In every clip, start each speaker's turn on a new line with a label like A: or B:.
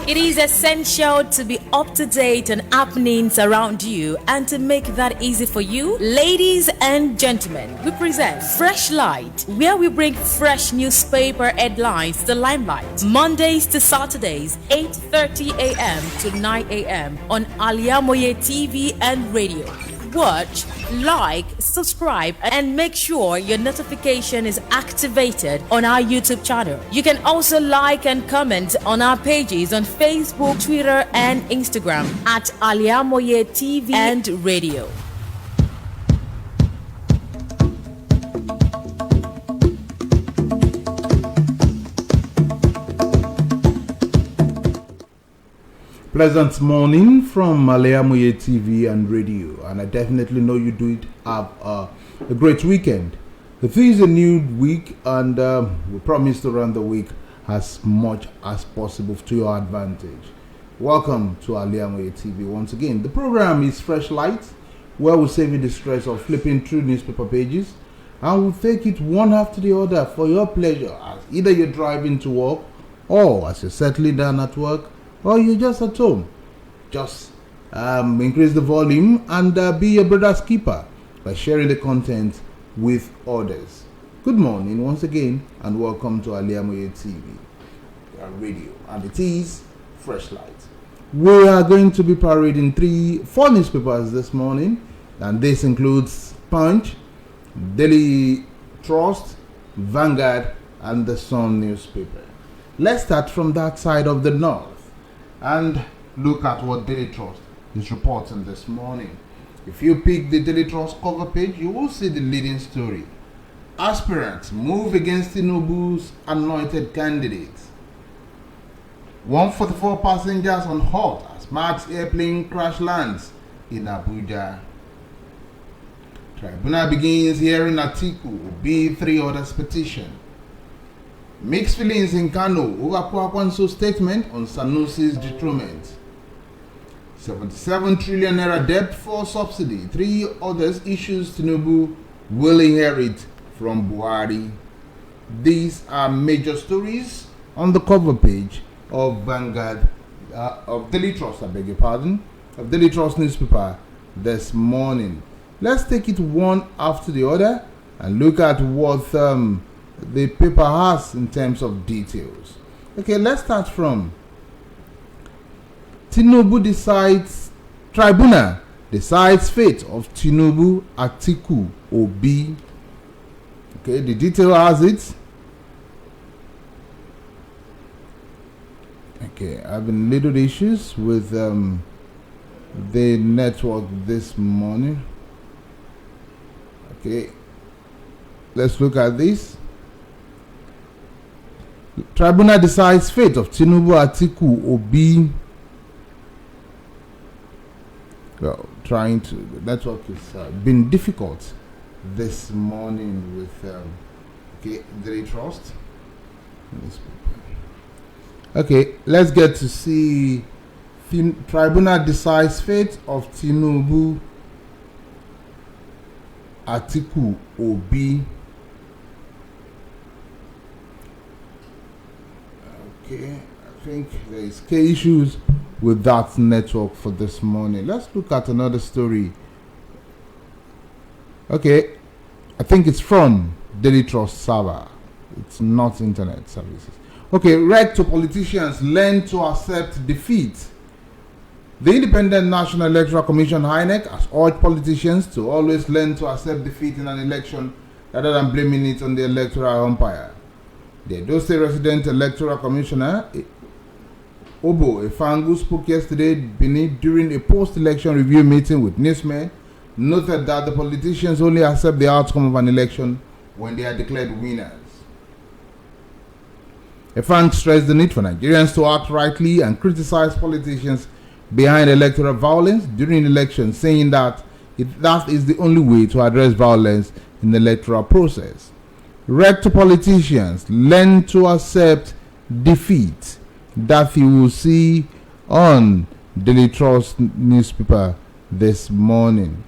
A: It is essential to be up to date on happenings around you, and to make that easy for you, ladies and gentlemen, we present Fresh Light, where we bring fresh newspaper headlines to the limelight. Mondays to Saturdays, 8:30 a.m. to 9 a.m. on Al-IyamoyeTv and radio. Watch, like, subscribe, and make sure your notification is activated on our YouTube channel. You can also like and comment on our pages on Facebook, Twitter, and Instagram at Al-IyamoyeTv and radio.
B: Pleasant morning from Al-IyamoyeTv and radio, and I definitely know you do it have a great weekend. It is a new week, and we promise to run the week as much as possible to your advantage. Welcome to Al-IyamoyeTv once again. The program is Fresh Light, where we save you the stress of flipping through newspaper pages, and we'll take it one after the other for your pleasure, as either you're driving to work, or as you're settling down at work, or you're just at home. Just increase the volume and be your brother's keeper by sharing the content with others. Good morning once again, and welcome to Al-IyamoyeTv radio, and it is Fresh Light. We are going to be parading four newspapers this morning, and this includes Punch, Daily Trust, Vanguard, and the Sun newspaper. Let's start from that side of the north and look at what Daily Trust is reporting this morning. If you pick the Daily Trust cover page, you will see the leading story. Aspirants move against Tinubu's anointed candidates. 144 passengers on halt as Max airplane crash lands in Abuja. Tribunal begins hearing Atiku Obi 3 others petition. Mixed feelings in Kano over Kwakwanso's statement on Sanusi's dethronement. 77 trillion naira debt for subsidy. 3 others issues Tinubu will inherit from Buhari. These are major stories on the cover page of Vanguard, of Daily Trust, of Daily Trust newspaper this morning. Let's take it one after the other and look at what the paper has in terms of details. Okay, let's start from Tribunal decides fate of Tinubu, Atiku, Obi. Okay, the detail has it. Okay, having little issues with the network this morning. Okay, let's look at this. Tribunal decides fate of Tinubu, Atiku, Obi. Well, the network has been difficult this morning with Daily Trust. Okay, let's get to see Tribunal decides fate of Tinubu, Atiku, Obi. Okay, I think there is key issues with that network for this morning. Let's look at another story. Okay, I think it's from Daily Trust server. It's not internet services. Okay, right to politicians learn to accept defeat. The Independent National Electoral Commission (INEC) has urged politicians to always learn to accept defeat in an election rather than blaming it on the electoral umpire. The Edo State Resident Electoral Commissioner Obo Efangu spoke yesterday during a post-election review meeting with newsmen, noted that the politicians only accept the outcome of an election when they are declared winners. Efangu stressed the need for Nigerians to act rightly and criticize politicians behind electoral violence during elections, saying that that is the only way to address violence in the electoral process. Read to politicians learn to accept defeat. That you will see on Daily Trust newspaper this morning.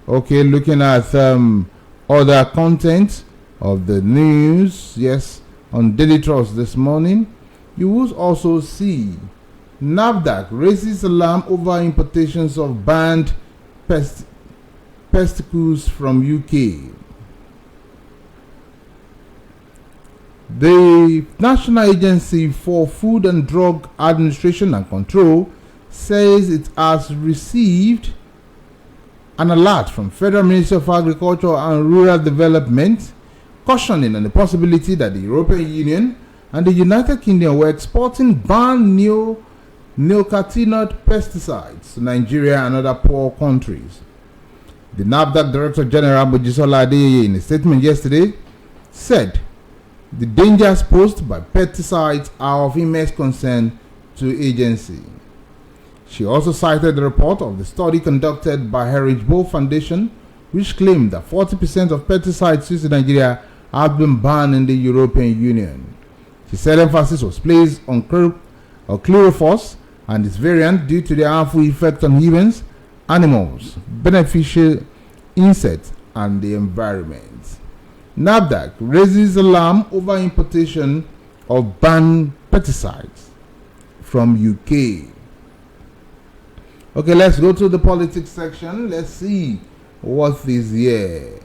B: Okay, looking at other content of the news, yes, on Daily Trust this morning, you will also see NAFDAC raises alarm over importations of banned pesticles from UK. The National Agency for Food and Drug Administration and Control says it has received an alert from Federal Ministry of Agriculture and Rural Development cautioning on the possibility that the European Union and the United Kingdom were exporting banned neonicotinoid pesticides to Nigeria and other poor countries. The NAFDAC Director General Mojisola Adeyeye, in a statement yesterday, said the dangers posed by pesticides are of immense concern to the agency. She also cited the report of the study conducted by Heritage Bowl Foundation, which claimed that 40% of pesticides used in Nigeria have been banned in the European Union. She said emphasis was placed on chlorophos and its variant due to the harmful effect on humans, animals, beneficial insects, and the environment. NAFDAC raises alarm over importation of banned pesticides from UK. Okay, let's go to the politics section. Let's see what is here.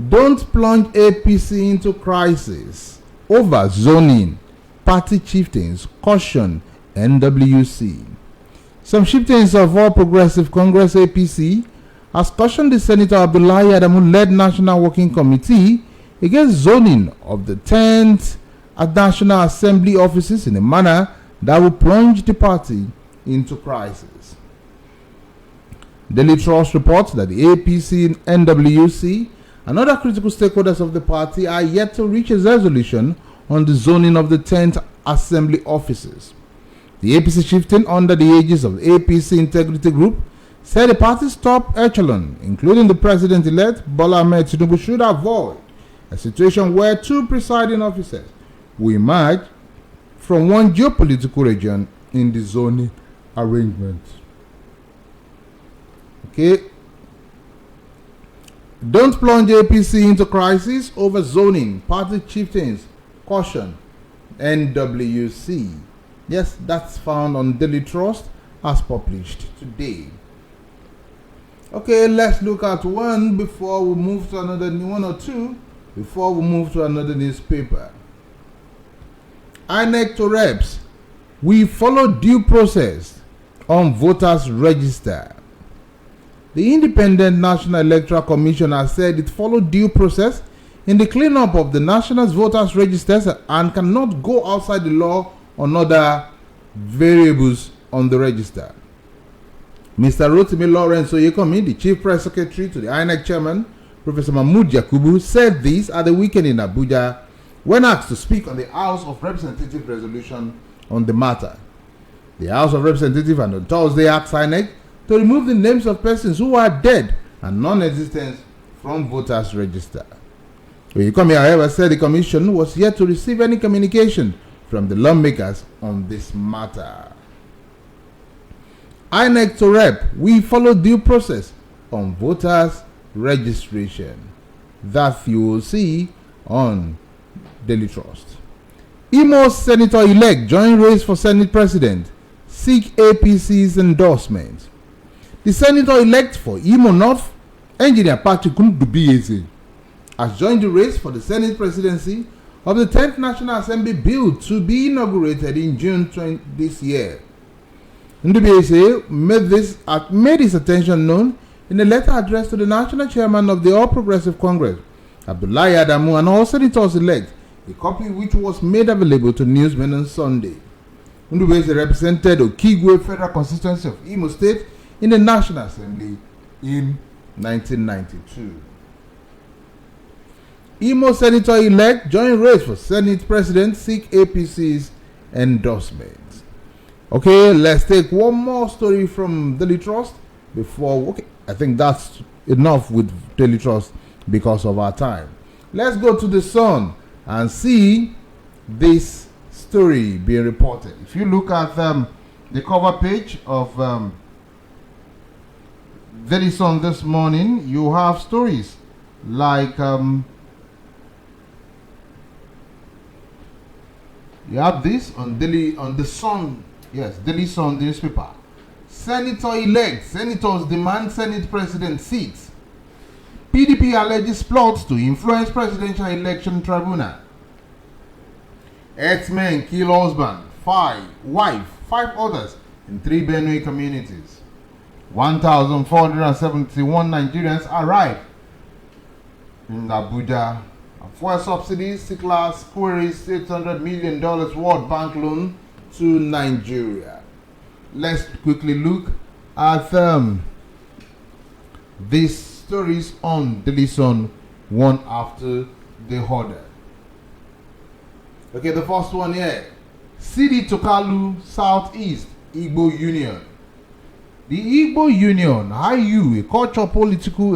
B: Don't plunge APC into crisis over zoning. Party chieftains caution NWC. Some chieftains of All Progressive Congress APC has cautioned the Senator Abdullahi Adamu-led National Working Committee against zoning of the 10th National Assembly offices in a manner that will plunge the party into crisis. Daily Trust reports that the APC, NWC, and other critical stakeholders of the party are yet to reach a resolution on the zoning of the 10th Assembly offices. The APC chieftain, under the aegis of the APC Integrity Group, said the party's top echelon, including the president-elect Bola Ahmed Tinubu, should avoid a situation where two presiding officers will emerge from one geopolitical region in the zoning arrangement. Okay. Don't plunge APC into crisis over zoning. Party chieftains caution NWC. Yes, that's found on Daily Trust as published today. Okay, let's look at one before we move to another, one or two before we move to another newspaper. INEC to reps, we follow due process on voters register. The Independent National Electoral Commission has said it followed due process in the cleanup of the national voters registers and cannot go outside the law on other variables on the register. Mr. Rotimi Lawrence Oyekomi, the Chief Press Secretary to the INEC Chairman, Professor Mahmood Yakubu, said this at the weekend in Abuja when asked to speak on the House of Representatives resolution on the matter. The House of Representatives on Thursday asked INEC to remove the names of persons who are dead and non-existent from voters register. Oyekomi, however, said the commission was yet to receive any communication from the lawmakers on this matter. INEC to rep, we follow due process on voters registration. That you will see on Daily Trust. Imo Senator-elect join race for Senate President, seek APC's endorsement. The Senator-elect for Imo North, Engineer Patrick Ndubieze, has joined the race for the Senate presidency of the 10th National Assembly bill to be inaugurated in June this year. Ndubieze made his attention known in a letter addressed to the National Chairman of the All Progressive Congress, Abdullahi Adamu, and all senators-elect, a copy which was made available to newsmen on Sunday. Ndubieze represented Okigwe Federal Constituency of Imo State in the National Assembly in 1992. Imo Senator-elect joined race for Senate President, seek APC's endorsement. Okay, let's take one more story from Daily Trust before. Okay, I think that's enough with Daily Trust because of our time. Let's go to the Sun and see this story being reported. If you look at the cover page of Daily Sun this morning, you have stories like You have this on the Sun, yes, Daily Sun newspaper. Senators demand Senate president seats. PDP alleges plots to influence presidential election tribunal. Herdsmen kill husband, wife, 5 others in 3 Benue communities. 1,471 Nigerians arrived in Abuja. Fuel subsidies, C-Class queries $800 million World Bank loan to Nigeria. Let's quickly look at these stories on Daily Sun, one after the other. Okay, the first one here. Sidi Tokalu, Southeast Igbo Union. The Igbo Union, IU, a cultural, political,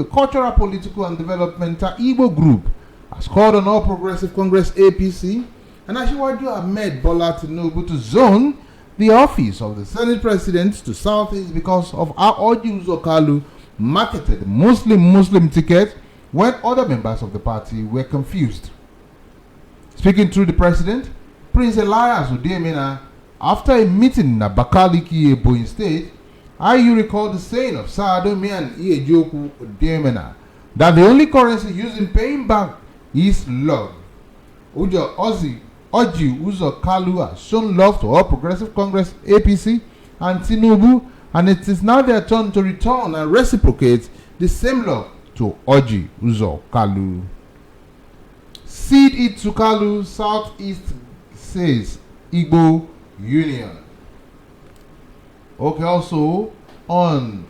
B: and developmental Igbo group, has called on All Progressive Congress APC and Asiwaju Ahmed Bola Tinubu to zone the office of the Senate President to Southeast because of how Orji Uzor Kalu marketed Muslim ticket when other members of the party were confused. Speaking through the president, Prince Elias Udemena, after a meeting in Abakaliki, Ebonyi State, IU recalled the saying of Saadomi and Iyejoku Udemena that the only currency used in paying back is love. Orji Uzor Kalu has shown love to All Progressive Congress APC and Tinubu, and it is now their turn to return and reciprocate the same love to Orji Uzor Kalu. Seed it to Kalu, Southeast says Igbo Union. Okay, also on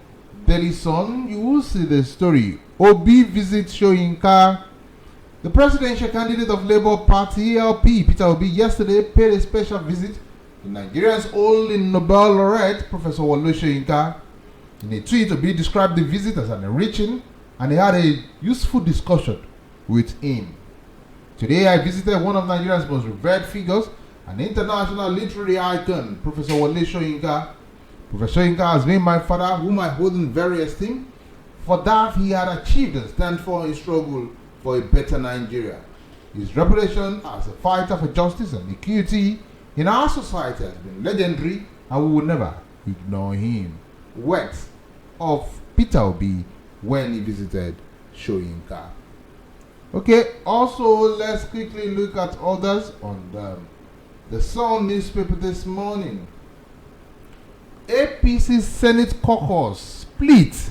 B: Daily Sun, you will see the story. Obi visits Soyinka. The presidential candidate of Labour Party, ELP, Peter Obi, yesterday paid a special visit to Nigeria's only Nobel laureate, Professor Wole Soyinka. In a tweet, Obi described the visit as an enriching, and he had a useful discussion with him. Today, I visited one of Nigeria's most revered figures, an international literary icon, Professor Wole Soyinka. Professor Soyinka has been my father, whom I hold in very esteem, for that he had achieved and stand for in struggle for a better Nigeria. His reputation as a fighter for justice and equity in our society has been legendary, and we will never ignore him. Words of Peter Obi when he visited Soyinka. Okay, also let's quickly look at others on the Sun newspaper this morning. APC Senate caucus split.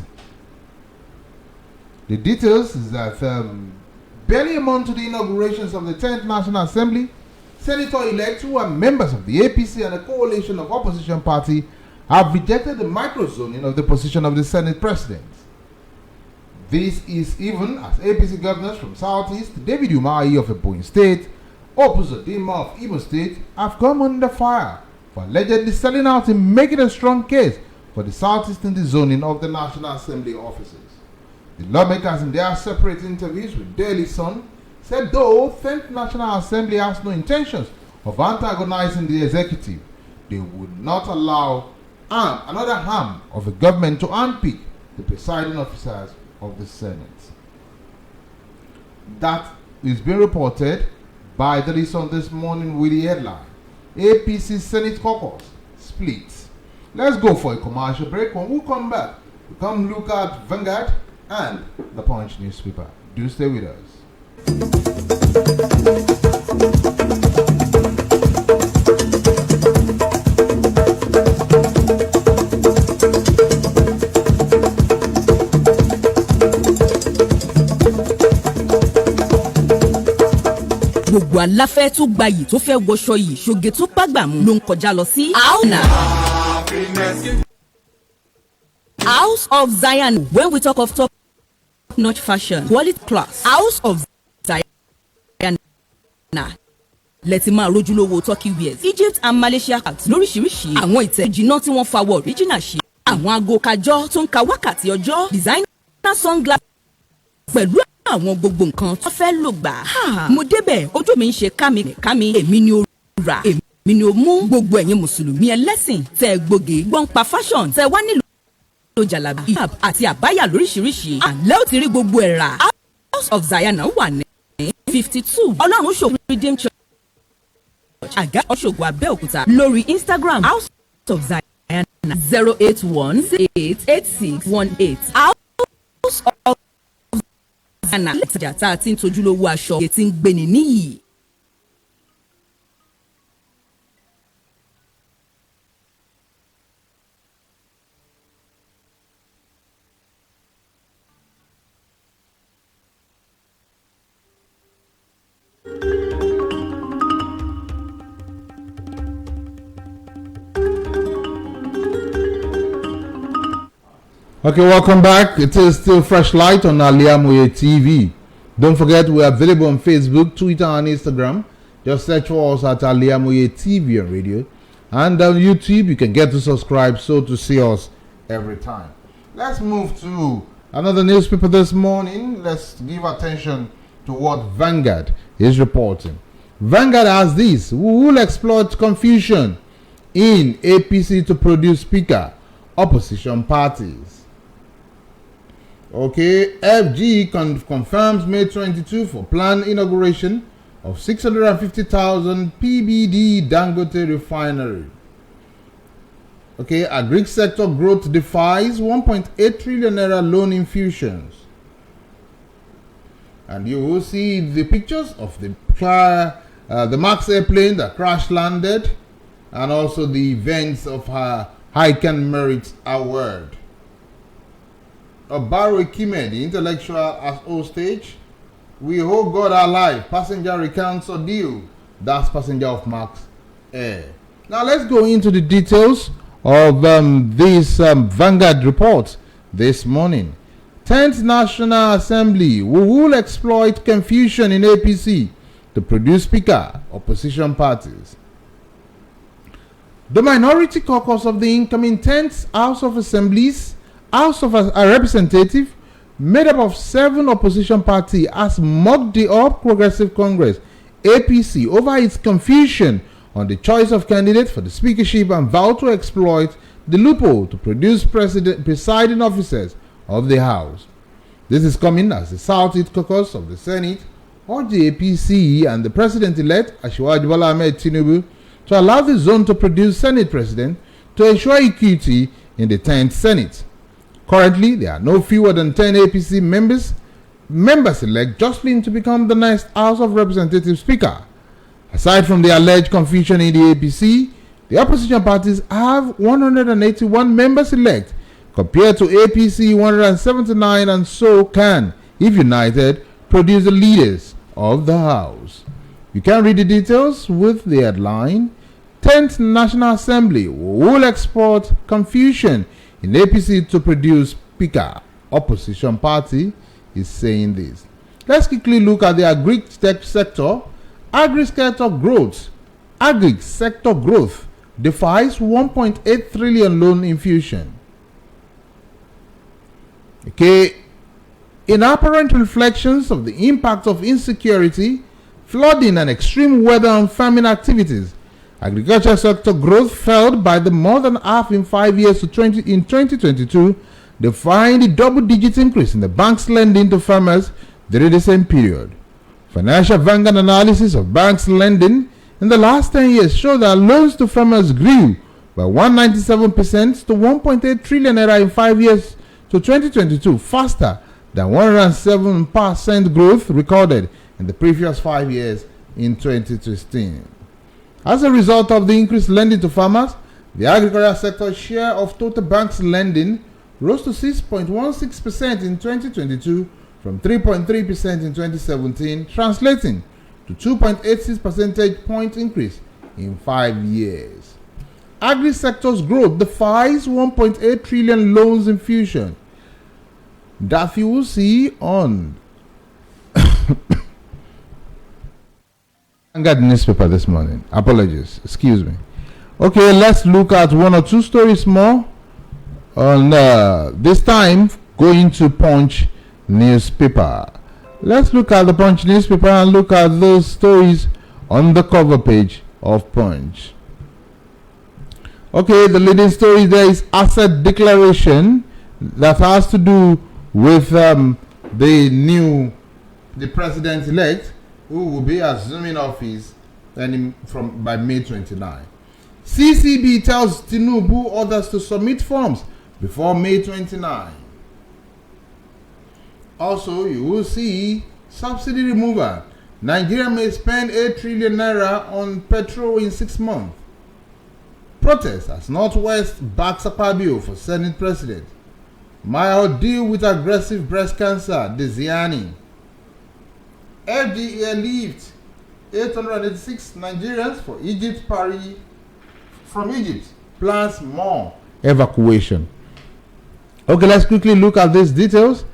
B: The details is that barely a month to the inaugurations of the 10th National Assembly, Senator-elects who are members of the APC and a coalition of opposition party have rejected the microzoning of the position of the Senate President. This is even as APC governors from Southeast, David Umahi of Ebonyi State, Opus Dima of Imo State, have come under fire for allegedly selling out and making a strong case for the Southeast in the zoning of the National Assembly offices. The lawmakers in their separate interviews with Daily Sun said though 10th National Assembly has no intentions of antagonizing the executive, they would not allow another arm of the government to unpick the presiding officers of the Senate. That is being reported by Daily Sun this morning with the headline, APC Senate caucus split. Let's go for a commercial break. When we come back, we come look at Vanguard and the Punch newspaper. Do stay with us.
A: Gbogbo aláfẹ́ tó gbayì tó fẹ́ wọṣọ yìí ṣoge tó bágbà mu ló ń kọjá lọ sí House of Zion. When we talk of top-notch fashion, quality class, House of Zion. Lẹ́tí máa rójúlówó Turkey wears, Egypt and Malaysia hats lóríṣiríṣi. Àwọn ìtẹ̀jìnà tí wọ́n fawọ̀ original ṣe. Àwọn aago kájọ́ tó ń ka wákàtí ọjọ́. Designer sunglasses pẹ̀lú àwọn gbogbo nǹkan tó fẹ́ lò gbà. Mo débẹ̀ ojú mi ń ṣe kámi èmi ni ó rà èmi ni ó mú. Gbogbo ẹ̀yin mùsùlùmí ẹlẹ́sìn tẹ́ gbòógì gbọ́n pa fashion tẹ́ wá nílò jàlábí àti àbáyà lóríṣiríṣi. Àlẹ́ ò ti rí gbogbo ẹ̀ rà. House of Zion wà ní 52 Ọlọ́run ṣòwò Redeem Church
C: Church, Aga Oshogbo Abeokuta. Lórí Instagram, House of Zion 081688618. House of Zion lẹ́tàjà tá a ti ń tojúlówó aṣọ tí ń gbéni níyì.
B: Okay, welcome back. It is still Fresh Light on Al-IyamoyeTv. Don't forget we are available on Facebook, Twitter, and Instagram. Just search for us at Al-IyamoyeTv on radio. And on YouTube, you can get to subscribe so to see us every time. Let's move to another newspaper this morning. Let's give attention to what Vanguard is reporting. Vanguard has this: who will exploit confusion in APC to produce speaker, opposition parties. Okay, FG confirms May 22 for planned inauguration of 650,000 PBD Dangote refinery. Okay, agri sector growth defies 1.8 trillion naira loan infusions. And you will see the pictures of the MAX airplane that crash landed, and also the events of her Highcan Merit Award. Obaro Kime, the intellectual as hostage. We hold God alive. Passenger recounts ordeal. That's passenger of Max Air. Now let's go into the details of this Vanguard report this morning. 10th National Assembly will exploit confusion in APC to produce speaker, opposition parties. The minority caucus of the incoming 10th House of Assemblies, House of a Representative, made up of 7 opposition parties, has mocked the All Progressive Congress APC over its confusion on the choice of candidate for the speakership and vowed to exploit the loophole to produce presiding officers of the House. This is coming as the Southeast Caucus of the Senate urged the APC and the President-elect AJIBOLA Tinubu to allow the zone to produce Senate President to ensure equity in the 10th Senate. Currently, there are no fewer than 10 APC members-elect jostling to become the next House of Representatives Speaker. Aside from the alleged confusion in the APC, the opposition parties have 181 members-elect compared to APC 179, and so can, if united, produce the leaders of the House. You can read the details with the headline: 10th National Assembly will export confusion in APC to produce speaker. Opposition party is saying this. Let's quickly look at the agri-tech sector. Agri-sector growth defies 1.8 trillion loan infusion. Okay, in apparent reflections of the impact of insecurity, flooding, and extreme weather on farming activities, agriculture sector growth fell by the more than half in 5 years in 2022, defying the double-digit increase in the bank's lending to farmers during the same period. Financial Vanguard analysis of banks' lending in the last 10 years show that loans to farmers grew by 197% to 1.8 trillion naira in 5 years to 2022, faster than 107% growth recorded in the previous 5 years in 2016. As a result of the increased lending to farmers, the agricultural sector's share of total bank's lending rose to 6.16% in 2022 from 3.3% in 2017, translating to 2.86 percentage point increase in 5 years. Agri-sector's growth defies 1.8 trillion loans infusion. That you will see on Vanguard newspaper this morning. Apologies, excuse me. Okay, let's look at one or two stories more. On this time, going to Punch newspaper. Let's look at the Punch newspaper and look at those stories on the cover page of Punch. Okay, the leading story there is asset declaration that has to do with the president-elect who will be assuming office by May 29. CCB tells Tinubu others to submit forms before May 29. Also, you will see subsidy removal. Nigeria may spend 8 trillion naira on petrol in 6 months. Protest as Northwest backs Akpabio for Senate President. Mild deal with aggressive breast cancer, Desiani. FDA leaves 886 Nigerians from Egypt. Plans more evacuation. Okay, let's quickly look at these details.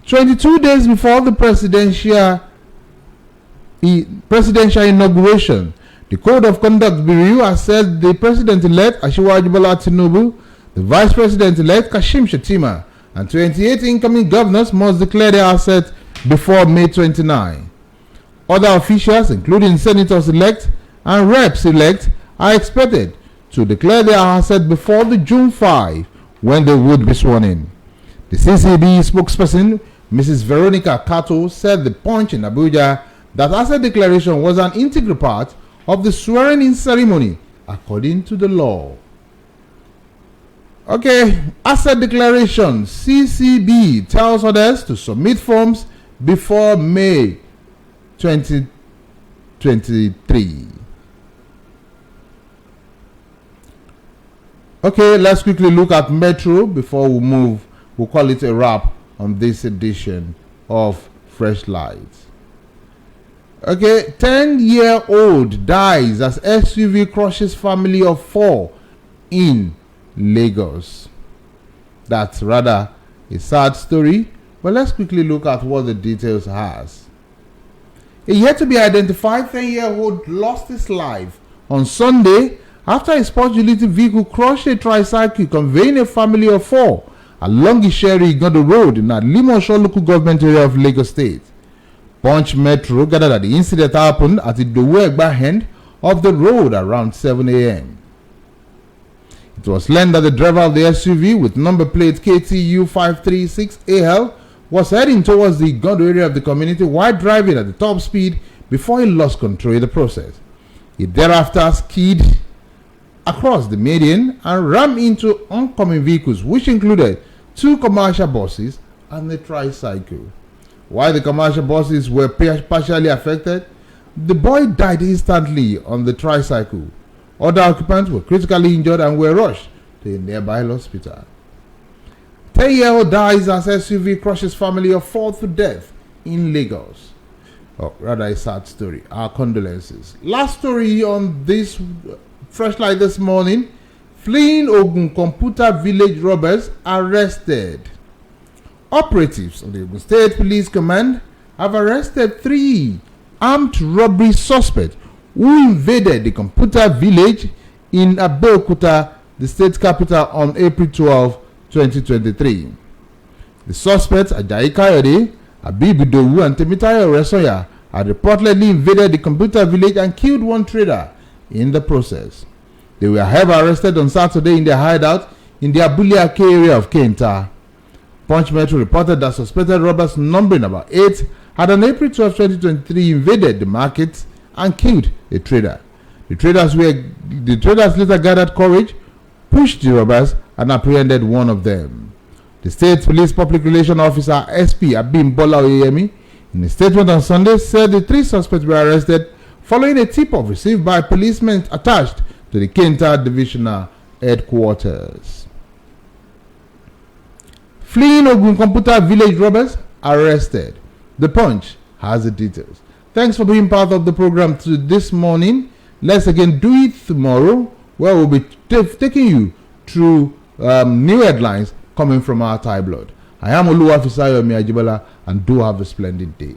B: 22 days before the presidential inauguration, the Code of Conduct Bureau has said the President-elect AJIBOLA Tinubu, the Vice President-elect Kashim Shettima, and 28 incoming governors must declare their assets before May 29. Other officials, including senators-elect and reps-elect, are expected to declare their assets before the June 5 when they would be sworn in. The CCB spokesperson, Mrs. Veronica Kato, said the Punch in Abuja that asset declaration was an integral part of the swearing-in ceremony according to the law. Okay, asset declaration. CCB tells others to submit forms before May 2023. Okay, let's quickly look at Metro before we move. We'll call it a wrap on this edition of Fresh Light. Okay, 10-year-old dies as SUV crushes family of 4 in Lagos. That's rather a sad story, but let's quickly look at what the details has. A yet to be identified 10-year-old lost his life on Sunday after a sports utility vehicle crushed a tricycle conveying a family of 4 along Isheri Igodo Road in the Limosho local government area of Lagos State. Punch Metro gathered that the incident happened at the Dowe-Egba end of the road around 7 a.m. It was learned that the driver of the SUV with number plate KTU 536AL was heading towards the Igodo area of the community while driving at the top speed before he lost control in the process. He thereafter skidded across the median and rammed into oncoming vehicles, which included 2 commercial buses and a tricycle. While the commercial buses were partially affected, the boy died instantly on the tricycle. Other occupants were critically injured and were rushed to a nearby hospital. 10-year-old dies as SUV crushes family of 4 to death in Lagos. Oh, rather a sad story. Our condolences. Last story on this Fresh Light this morning. Fleeing Ogun Computer Village robbers arrested. Operatives of the Ogun State Police Command have arrested 3 armed robbery suspects who invaded the computer village in Abeokuta, the state capital, on April 12, 2023. The suspects, Ajayi Kayode, Abibu Dowu, and Temitayo Resoya, had reportedly invaded the computer village and killed 1 trader in the process. They were however arrested on Saturday in their hideout in the Abuliake area of Kenta. Punch Metro reported that suspected robbers numbering about 8 had on April 12, 2023 invaded the market and killed a trader. The traders later gathered courage, pushed the robbers, and apprehended one of them. The State Police Public Relations Officer SP Abimbola Oyemi, in a statement on Sunday, said the 3 suspects were arrested following a tip-off received by policemen attached to the Kenta Divisional Headquarters. Fleeing Ogun Computer Village robbers arrested. The Punch has the details. Thanks for being part of the program this morning. Let's again do it tomorrow, where we'll be taking you through new headlines coming from our tabloid. I am OLUWAFISAYOMI, AJIBOLA, and do have a splendid day.